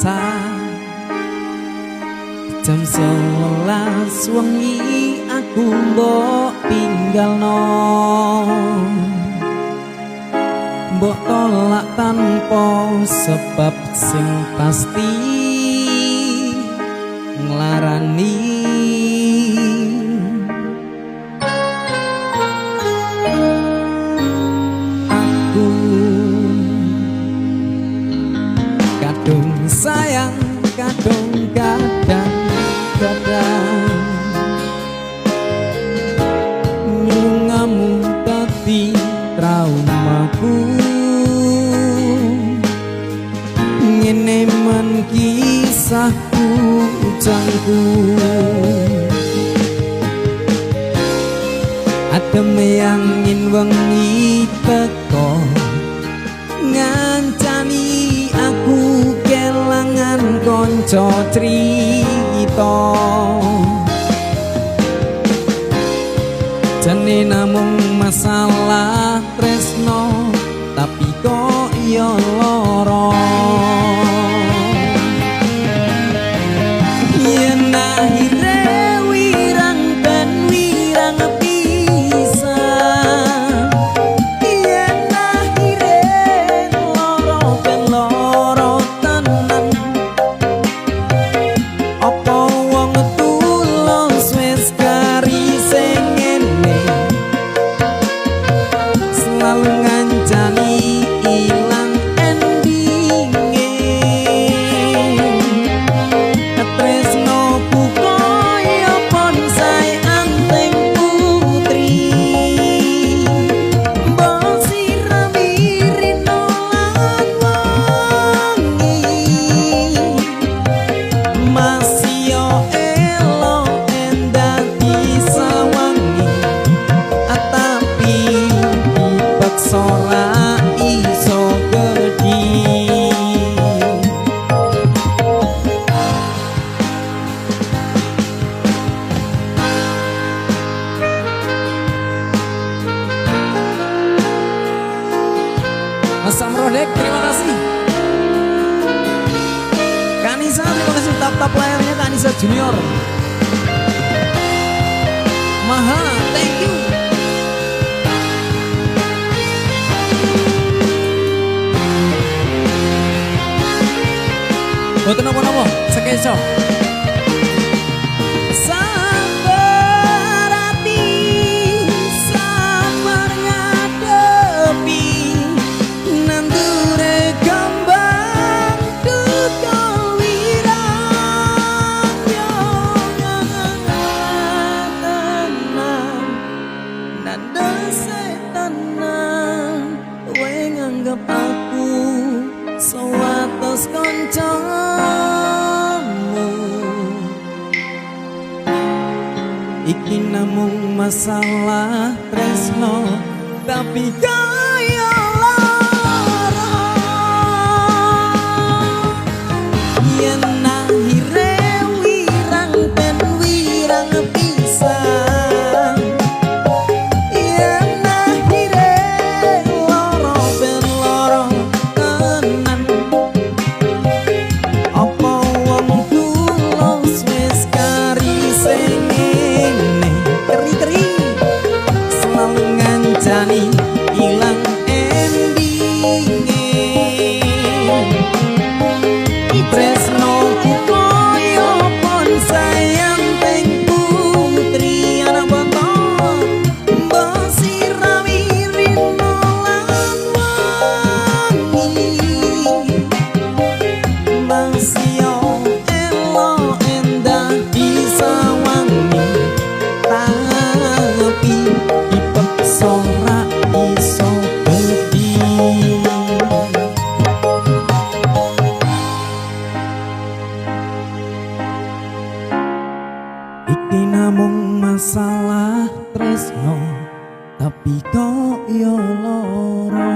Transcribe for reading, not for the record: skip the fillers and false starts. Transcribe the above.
rasa jam 11 wengi aku mbok tinggalno mbok tolak tanpa sebab sing pasti nglarani aku kadung sayang kadung kadang-kadang nyungamu tapi traumaku ngene men kisahku ujangku adem yang ingin wengi teko ngancani aku kelangan konco cerita jane namung masalah tresno tapi kok yo loro yen akhire wirang ben wirang pisan yen akhire loro ben loro tenan apa wong tulus wis kari sing ngene selalu ngancani ilang endinge tresnoku koyo bonsai anteng putri mbok sirami nolan wangi masih elo endah disawangi tapi dipaksa ora iso gedhi Mas Samrodek, terima kasih. Kanisa, terima kasih tap-tap layarnya Kanisa Junior. Maha, thank you. Boten napa-napa, sekeso. Sabar ati, sabar ngadepi nandure kembang duka wirang yo tenang nanda setanang kowe nganggep aku sewates kancamu iki namung masalah tresno tapi kaya lara yen akhire wirang ben wirang pisan yen akhire loro ben loro tenan apa wong tulus wis kari sing ngene keri-keri selalu ngancani ilang endinge tresnoku koyo bonsai anteng putri anak bontot mbok sirami rino lan wangi masih elo endah disawangi tapi dipaksa ora iso gedhi iki namung masalah tresno tapi kok yo loro